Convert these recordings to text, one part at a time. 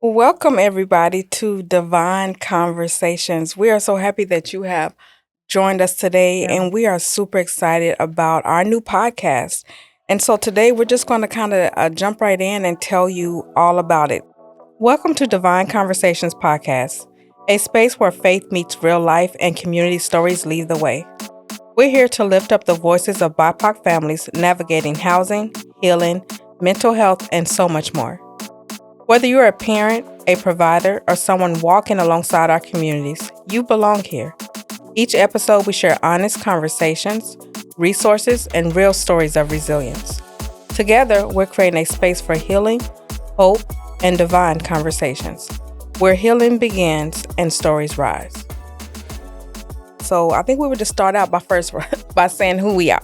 Welcome, everybody, to Divine Conversations. We are so happy that you have joined us today, Yeah. and we are super excited about our new podcast. And so today we're just going to kind of jump right in and tell you all about it. Welcome to Divine Conversations Podcast, a space where faith meets real life and community stories lead the way. We're here to lift up the voices of BIPOC families navigating housing, healing, mental health, and so much more. Whether you're a parent, a provider, or someone walking alongside our communities, you belong here. Each episode, we share honest conversations, resources, and real stories of resilience. Together, we're creating a space for healing, hope, and divine conversations, where healing begins and stories rise. So I think we would just start out by saying who we are.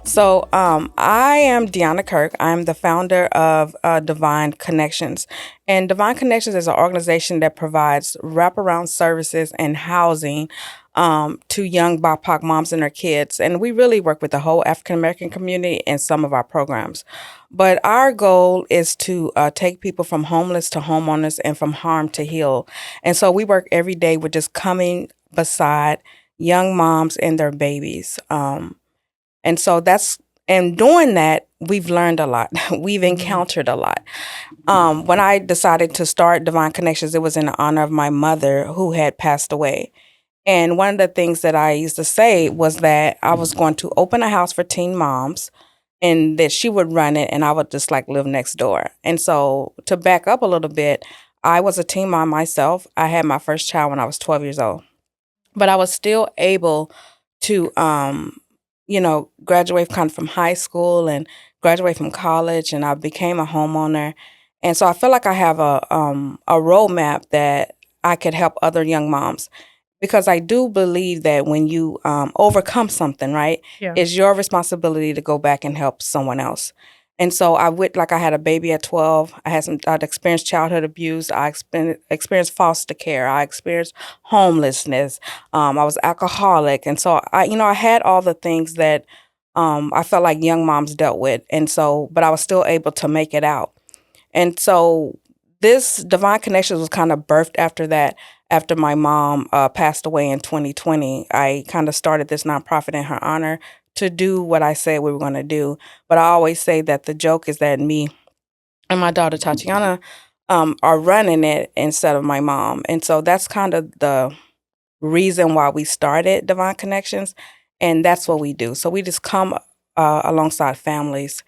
So I am Deyona Kirk. I'm the founder of Divine Konnections. And Divine Konnections is an organization that provides wraparound services and housing to young BIPOC moms and their kids. And we really work with the whole African American community in some of our programs. But our goal is to take people from homeless to homeowners and from harm to heal. And so we work every day with just coming beside young moms and their babies. And so and doing that, we've learned a lot. We've encountered a lot. When I decided to start Divine Konnections, it was in honor of my mother who had passed away. And one of the things that I used to say was that I was going to open a house for teen moms and that she would run it and I would just like live next door. And so to back up a little bit, I was a teen mom myself. I had my first child when I was 12 years old, but I was still able to graduate kind of from high school and graduate from college, and I became a homeowner. And so I feel like I have a roadmap that I could help other young moms because I do believe that when you overcome something, right, Yeah. it's your responsibility to go back and help someone else. And so I had a baby at 12. I'd experienced childhood abuse. Experienced foster care. I experienced homelessness. I was alcoholic. And so I had all the things that I felt like young moms dealt with. And so, but I was still able to make it out. And so this Divine Konnections was kind of birthed after that. After my mom passed away in 2020, I kind of started this nonprofit in her honor to do what I said we were going to do. But I always say that the joke is that me and my daughter Tatiana are running it instead of my mom. And so that's kind of the reason why we started Divine Konnections. And that's what we do. So we just come alongside families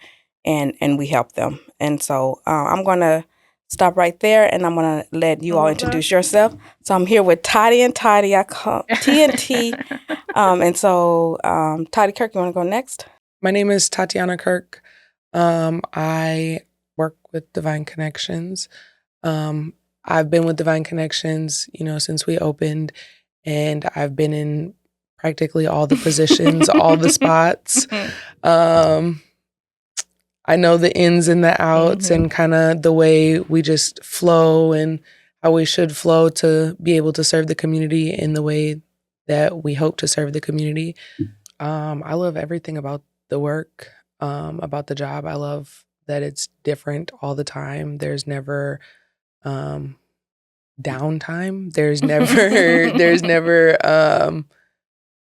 and we help them. And so I'm going to stop right there and I'm going to let I you all love that. introduce yourself. So I'm here with Toddy and Toddy. I call TNT. And so Toddy Kirk, you want to go next? My name is Tatiana Kirk. I work with Divine Konnections. I've been with Divine Konnections, since we opened, and I've been in practically all the positions, all the spots. I know the ins and the outs and kind of the way we just flow and how we should flow to be able to serve the community in the way that we hope to serve the community. I love everything about the work, about the job. I love that it's different all the time. There's never downtime. There's never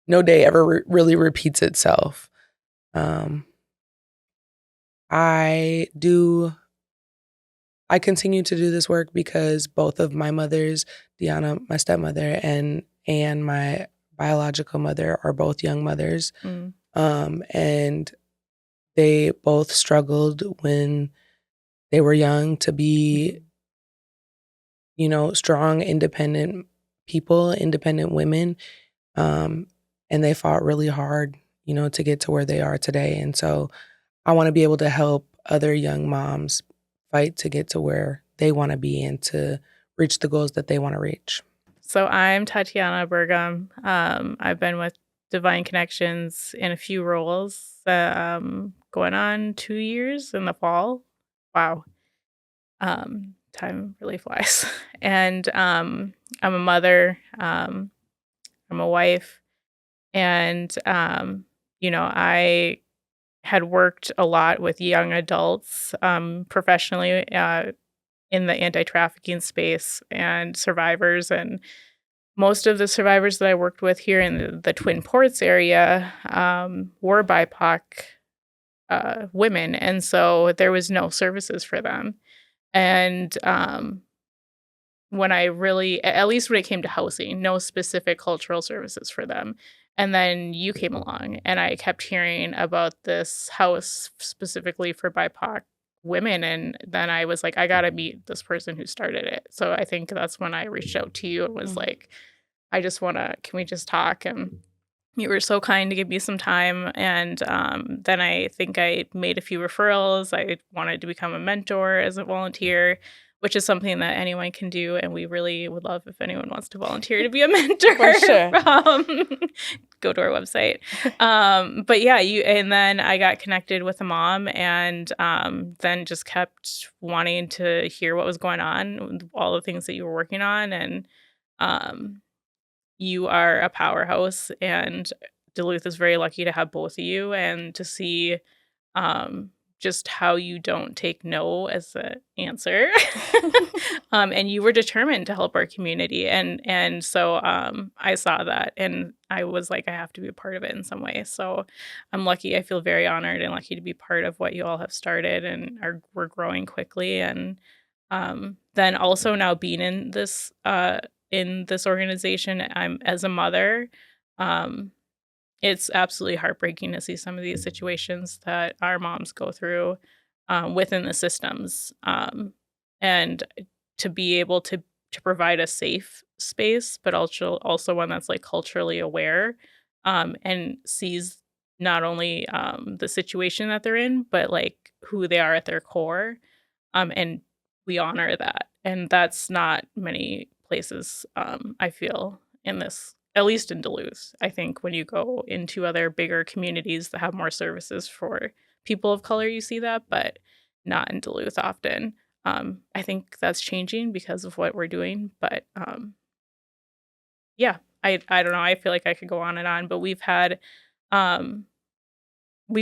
no day ever really repeats itself. I continue to do this work because both of my mothers, Deyona, my stepmother, and my biological mother are both young mothers. And they both struggled when they were young to be, strong, independent people, independent women. And they fought really hard, to get to where they are today. And so I want to be able to help other young moms fight to get to where they want to be and to reach the goals that they want to reach. So I'm Tatiana Burgum. I've been with Divine Konnections in a few roles, going on 2 years in the fall. Wow. Time really flies. And I'm a mother. I'm a wife. And, I had worked a lot with young adults professionally in the anti-trafficking space and survivors. And most of the survivors that I worked with here in the Twin Ports area were BIPOC women. And so there was no services for them. And when I really, at least when it came to housing, no specific cultural services for them. And then you came along and I kept hearing about this house specifically for BIPOC women. And then I was like, I got to meet this person who started it. So I think that's when I reached out to you and was like, I just want to, can we just talk? And you were so kind to give me some time. And then I think I made a few referrals. I wanted to become a mentor as a volunteer, which is something that anyone can do. And we really would love if anyone wants to volunteer to be a mentor. For sure. Go to our website. But yeah, and then I got connected with a mom and then just kept wanting to hear what was going on, all the things that you were working on. And you are a powerhouse, and Duluth is very lucky to have both of you and to see just how you don't take no as the answer. And you were determined to help our community. And so I saw that and I was like, I have to be a part of it in some way. So I'm lucky. I feel very honored and lucky to be part of what you all have started and we're growing quickly. And then also now being in this organization, I'm as a mother, it's absolutely heartbreaking to see some of these situations that our moms go through within the systems, and to be able to provide a safe space, but also one that's like culturally aware and sees not only the situation that they're in, but like who they are at their core, and we honor that, and that's not many places, I feel, in this, at least in Duluth. I think when you go into other bigger communities that have more services for people of color, you see that, but not in Duluth often. I think that's changing because of what we're doing, but yeah, I don't know. I feel like I could go on and on, but we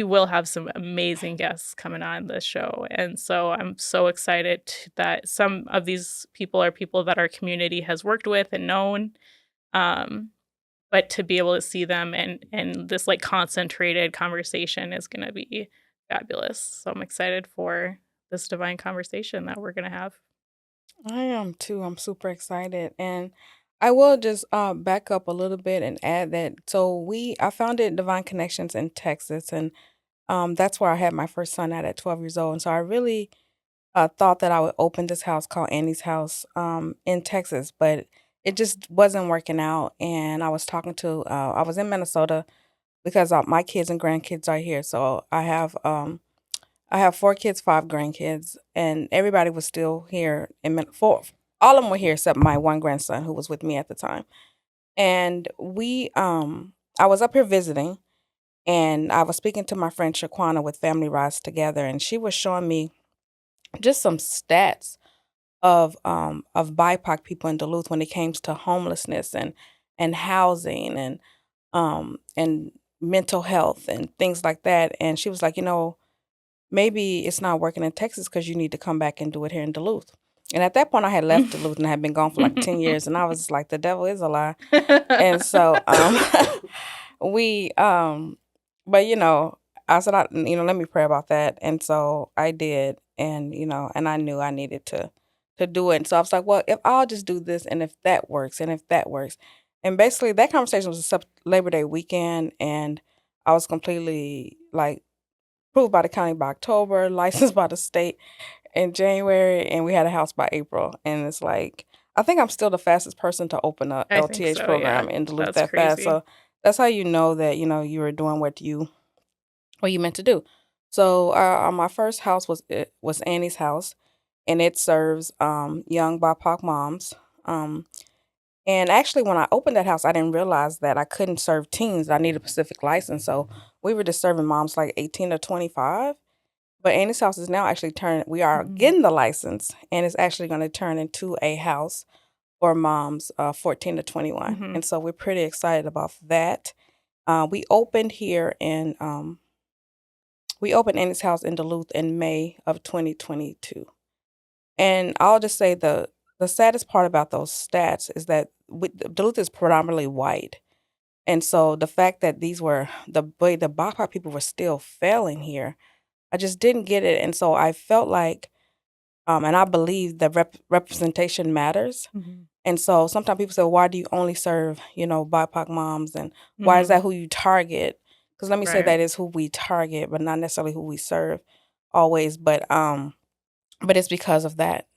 will have some amazing guests coming on the show. And so I'm so excited that some of these people are people that our community has worked with and known. But to be able to see them and this like concentrated conversation is going to be fabulous. So I'm excited for this divine conversation that we're going to have. I am too. I'm super excited. And I will just back up a little bit and add that. So I founded Divine Konnections in Texas, and that's where I had my first son at 12 years old. And so I really thought that I would open this house called Annie's House in Texas, but it just wasn't working out. And I was talking to, I was in Minnesota because my kids and grandkids are here. So I have 4 kids, 5 grandkids, and everybody was still here. All of them were here except my one grandson who was with me at the time. And I was up here visiting, and I was speaking to my friend Shaquana with Family Rise Together, and she was showing me just some stats of BIPOC people in Duluth when it came to homelessness and housing and mental health and things like that. And she was like, maybe it's not working in Texas because you need to come back and do it here in Duluth. And at that point, I had left Duluth and I had been gone for like 10 years. And I was like, the devil is a lie. And so but I said, let me pray about that. And so I did. And, and I knew I needed to do it. And so I was like, well, if I'll just do this and if that works. And basically that conversation was Labor Day weekend. And I was completely like, approved by the county by October, licensed by the state in January, and we had a house by April. And it's like, I think I'm still the fastest person to open a LTH program in Duluth that fast. So that's how you know that, you were doing what you meant to do. So my first house was Annie's House, and it serves young BIPOC moms. And actually, when I opened that house, I didn't realize that I couldn't serve teens. I need a specific license. So we were just serving moms like 18 to 25. But Annie's House is now actually we are getting the license, and it's actually going to turn into a house for moms 14 to 21. Mm-hmm. And so we're pretty excited about that. We opened Annie's House in Duluth in May of 2022. And I'll just say the saddest part about those stats is that Duluth is predominantly white. And so the fact that these were the way the BIPOC people were still failing here, I just didn't get it. And so I felt like, and I believe that representation matters. Mm-hmm. And so sometimes people say, why do you only serve, BIPOC moms? And why is that who you target? Because let me say that is who we target, but not necessarily who we serve always. But it's because of that,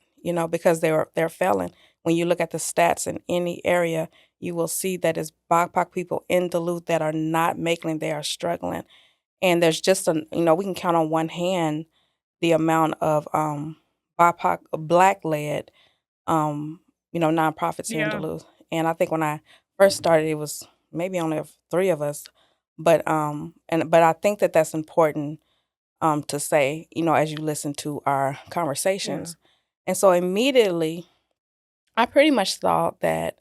because they're failing. When you look at the stats in any area, you will see that it's BIPOC people in Duluth that are not making it, they are struggling. And there's just we can count on one hand the amount of BIPOC Black-led nonprofits here in Duluth. And I think when I first started, it was maybe only 3 of us, but I think that that's important to say, as you listen to our conversations. And so immediately, I pretty much thought that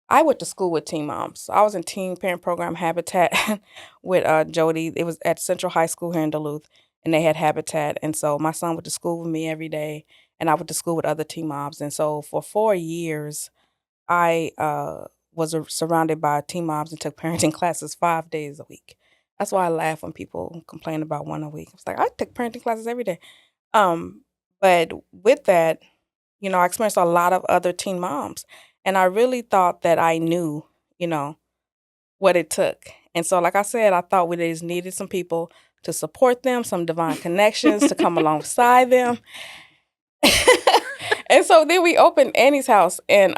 I went to school with teen moms. I was in teen parent program Habitat with Jody. It was at Central High School here in Duluth, and they had Habitat. And so my son went to school with me every day, and I went to school with other teen moms. And so for 4 years, I was surrounded by teen moms and took parenting classes 5 days a week. That's why I laugh when people complain about one a week. It's like, I took parenting classes every day. But with that, I experienced a lot of other teen moms. And I really thought that I knew, what it took. And so, like I said, I thought we just needed some people to support them, some divine connections to come alongside them. And so then we opened Annie's house, and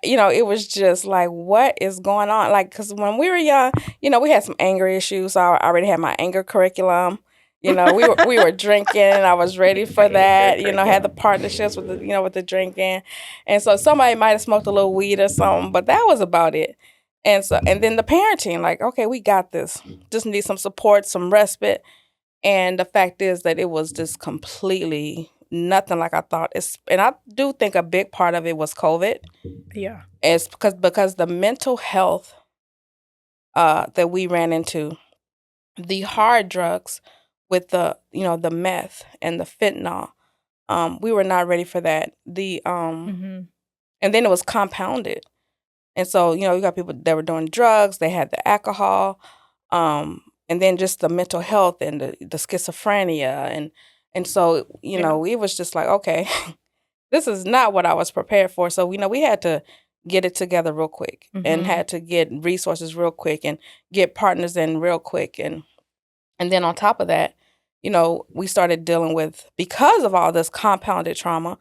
it was just like, what is going on? Like, because when we were young, we had some anger issues. So I already had my anger curriculum. We were drinking, and I was ready for that. Had the partnerships with with the drinking, and so somebody might have smoked a little weed or something, but that was about it. And then the parenting, like, okay, we got this. Just need some support, some respite. And the fact is that it was just completely nothing like I thought. And I do think a big part of it was COVID. Yeah. It's because the mental health that we ran into, the hard drugs with the the meth and the fentanyl, we were not ready for that. And then it was compounded. And so, you got people that were doing drugs, they had the alcohol, and then just the mental health and the schizophrenia. And so, it was just like, okay, this is not what I was prepared for. So, we had to get it together real quick and had to get resources real quick and get partners in real quick. And then on top of that, we started dealing with, because of all this compounded trauma,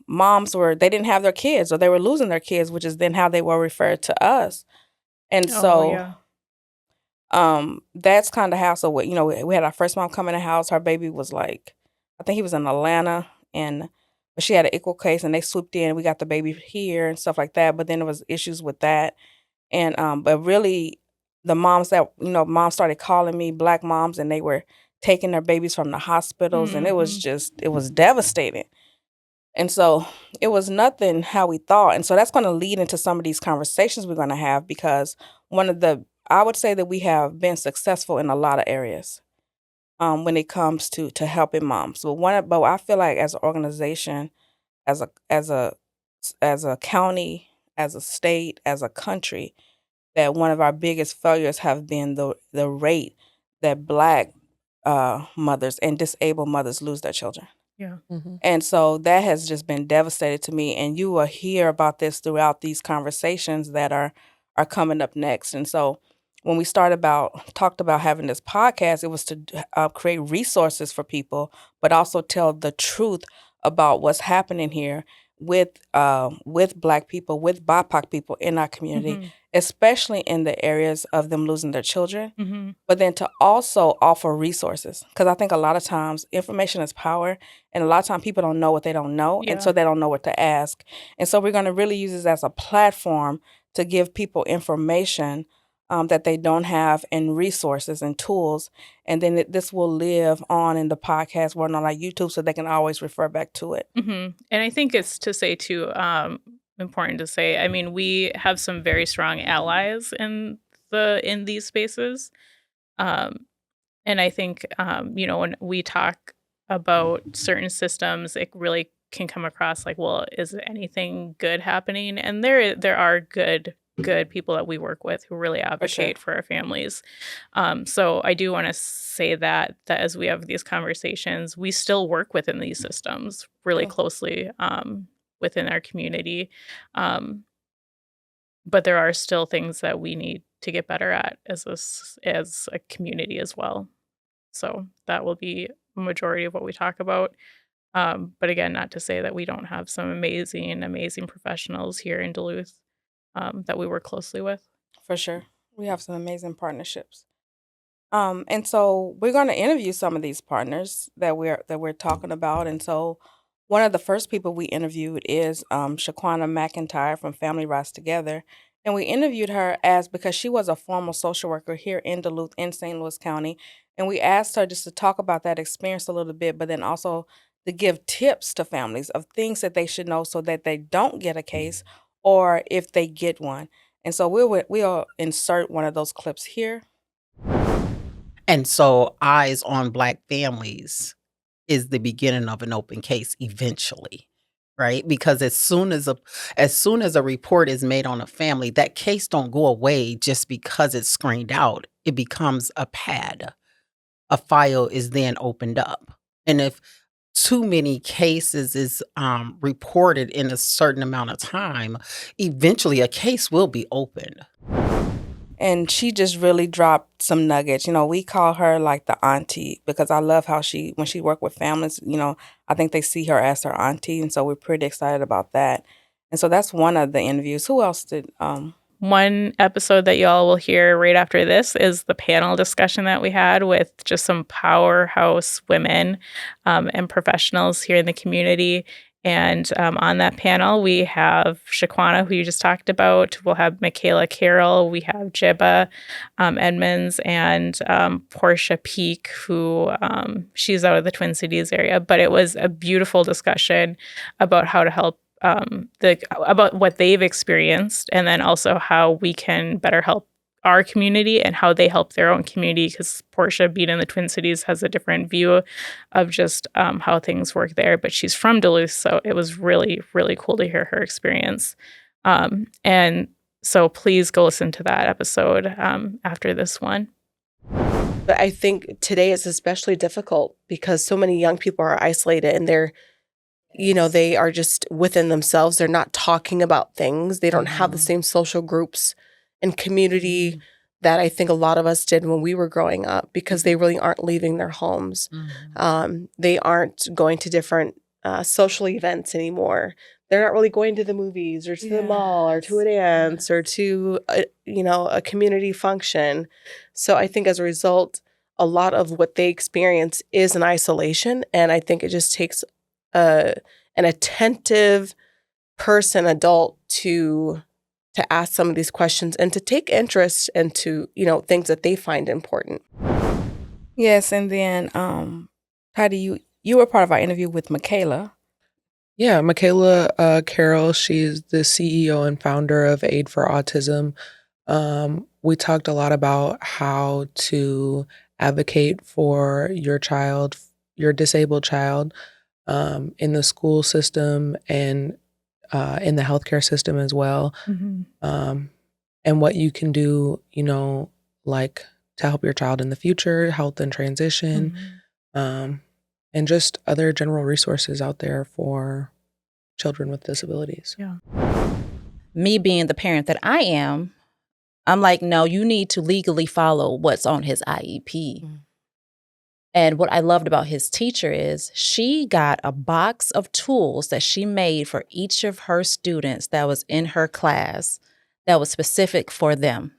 moms they didn't have their kids, or they were losing their kids, which is then how they were referred to us. And so that's kind of how, so we had our first mom come in the house. Her baby was like, I think he was in Atlanta, but she had an equal case, and they swooped in. We got the baby here and stuff like that. But then there was issues with that. And but really, the moms that moms started calling me, Black moms, and they were taking their babies from the hospitals, and it was devastating. And so it was nothing how we thought. And so that's going to lead into some of these conversations we're going to have, because I would say that we have been successful in a lot of areas when it comes to helping moms. But I feel like as an organization, as a county, as a state, as a country, that one of our biggest failures have been the rate that Black mothers and disabled mothers lose their children. Yeah. And so that has just been devastating to me. And you will hear about this throughout these conversations that are coming up next. And so when we talked about having this podcast, it was to create resources for people, but also tell the truth about what's happening here with Black people, with BIPOC people in our community, especially in the areas of them losing their children, but then to also offer resources. Because I think a lot of times information is power, and a lot of times people don't know what they don't know, and so they don't know what to ask. And so we're going to really use this as a platform to give people information that they don't have, and resources and tools. And then this will live on in the podcast world on our YouTube, so they can always refer back to it. And I think it's to say too, important to say, I mean, we have some very strong allies in these spaces. And I think, when we talk about certain systems, it really can come across like, well, is anything good happening? And there are good people that we work with who really advocate for our families. So I do want to say that as we have these conversations, we still work within these systems really closely within our community. But there are still things that we need to get better at as a community as well. So that will be a majority of what we talk about. But again, not to say that we don't have some amazing professionals here in Duluth that we work closely with. For sure. We have some amazing partnerships. And so we're going to interview some of these partners that we're talking about. And so one of the first people we interviewed is Shaquana McIntyre from Family Rise Together. And we interviewed her because she was a former social worker here in Duluth in St. Louis County. And we asked her just to talk about that experience a little bit, but then also to give tips to families of things that they should know so that they don't get a case or if they get one. And so we'll insert one of those clips here. And so Eyes on Black Families is the beginning of an open case eventually, right? Because as soon as a report is made on a family, that case don't go away just because it's screened out. It becomes a pad. A file is then opened up. And if too many cases is reported in a certain amount of time, eventually a case will be opened. And she just really dropped some nuggets. We call her like the auntie because I love how when she worked with families, I think they see her as her auntie. And so we're pretty excited about that. And so that's one of the interviews. Who else did? One episode that y'all will hear right after this is the panel discussion that we had with just some powerhouse women and professionals here in the community. And on that panel, we have Shaquana, who you just talked about. We'll have Michaela Carroll. We have Jibba Edmonds and Portia Peak, who she's out of the Twin Cities area. But it was a beautiful discussion about how to help about what they've experienced, and then also how we can better help our community and how they help their own community, because Portia, being in the Twin Cities, has a different view of just how things work there. But she's from Duluth, so it was really, really cool to hear her experience. And so please go listen to that episode after this one. But I think today is especially difficult because so many young people are isolated and they are just within themselves. They're not talking about things. They don't have the same social groups and community that I think a lot of us did when we were growing up, because they really aren't leaving their homes. They aren't going to different social events anymore. They're not really going to the movies or to the mall or to a dance or to a community function. So I think as a result, a lot of what they experience is an isolation. And I think it just takes an attentive adult to ask some of these questions and to take interest into, things that they find important. Yes, and then Tati, you were part of our interview with Michaela. Yeah, Michaela Carroll, she's the CEO and founder of Aid for Autism. We talked a lot about how to advocate for your child, your disabled child, in the school system and in the healthcare system as well. And what you can do, like to help your child in the future, health and transition, and just other general resources out there for children with disabilities. Yeah. Me being the parent that I am, I'm like, no, you need to legally follow what's on his IEP. And what I loved about his teacher is she got a box of tools that she made for each of her students that was in her class that was specific for them.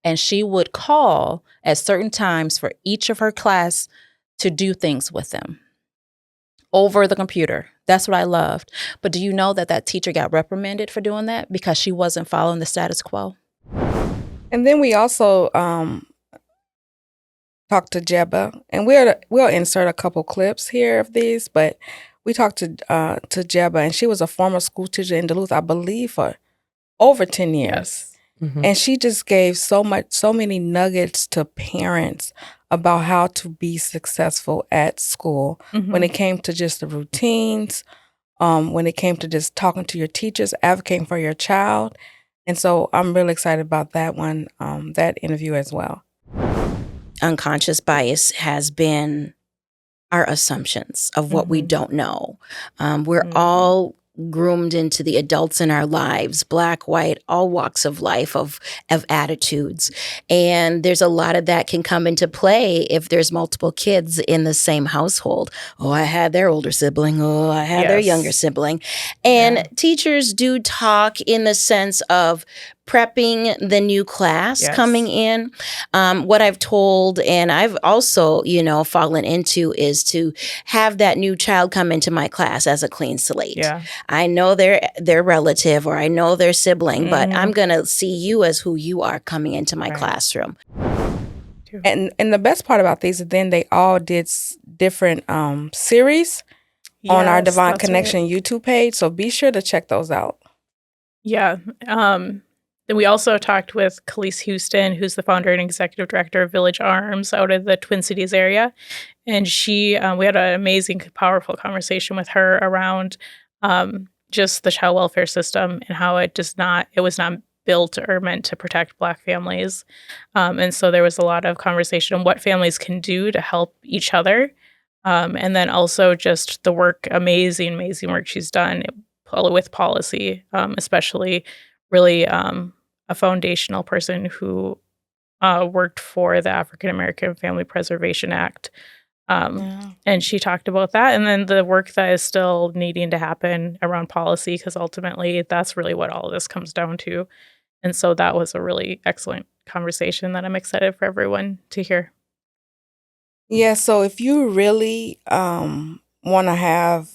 And she would call at certain times for each of her class to do things with them over the computer. That's what I loved. But do you know that teacher got reprimanded for doing that because she wasn't following the status quo? And then we also talked to Jebba, and we'll insert a couple clips here of these, but we talked to Jebba, and she was a former school teacher in Duluth, I believe, for over 10 years. Yes. And she just gave so many nuggets to parents about how to be successful at school when it came to just the routines, when it came to just talking to your teachers, advocating for your child. And so I'm really excited about that one, that interview as well. Unconscious bias has been our assumptions of what we don't know. We're all groomed into the adults in our lives, Black, white, all walks of life, of attitudes. And there's a lot of that can come into play if there's multiple kids in the same household. Oh, I had their older sibling. Oh, I had their younger sibling. And teachers do talk in the sense of prepping the new class coming in. What I've told, and I've also, fallen into, is to have that new child come into my class as a clean slate. Yeah. I know their relative or I know their sibling, but I'm going to see you as who you are coming into my classroom. And the best part about these is then they all did different series on our Divine Connection YouTube page. So be sure to check those out. Yeah. Then we also talked with Khalees Houston, who's the founder and executive director of Village Arms out of the Twin Cities area. And we had an amazing, powerful conversation with her around just the child welfare system and how it was not built or meant to protect Black families. And so there was a lot of conversation on what families can do to help each other. And then also just the amazing work she's done with policy, especially really a foundational person who worked for the African American Family Preservation Act. And she talked about that. And then the work that is still needing to happen around policy, because ultimately that's really what all of this comes down to. And so that was a really excellent conversation that I'm excited for everyone to hear. Yeah, so if you really want to have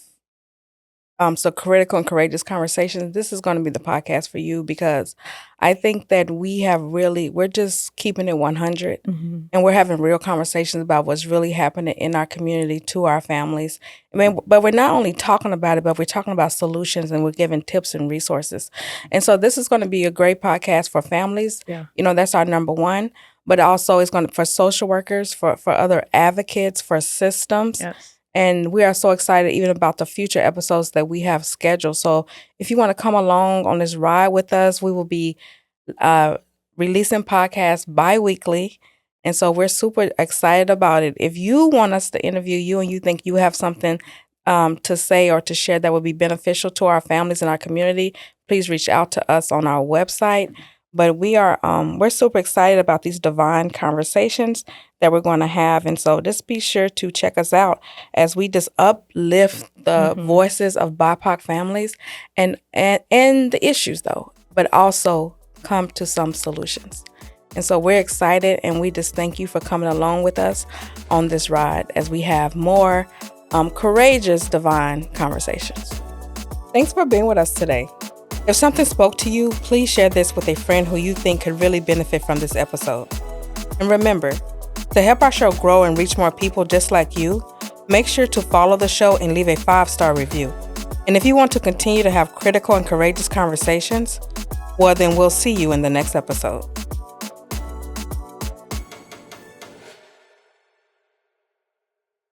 so critical and courageous conversations, this is going to be the podcast for you, because I think that we're just keeping it 100 and we're having real conversations about what's really happening in our community to our families. I mean, but we're not only talking about it, but we're talking about solutions and we're giving tips and resources. And so this is going to be a great podcast for families. Yeah. That's our number one, but also it's going to for social workers, for other advocates, for systems. Yes. And we are so excited even about the future episodes that we have scheduled. So if you want to come along on this ride with us, we will be releasing podcasts bi-weekly. And so we're super excited about it. If you want us to interview you and you think you have something to say or to share that would be beneficial to our families and our community, please reach out to us on our website. But we're super excited about these divine conversations that we're going to have. And so just be sure to check us out as we just uplift the voices of BIPOC families and the issues, though, but also come to some solutions. And so we're excited, and we just thank you for coming along with us on this ride as we have more courageous divine conversations. Thanks for being with us today. If something spoke to you, please share this with a friend who you think could really benefit from this episode. And remember, to help our show grow and reach more people just like you, make sure to follow the show and leave a 5-star review. And if you want to continue to have critical and courageous conversations, well, then we'll see you in the next episode.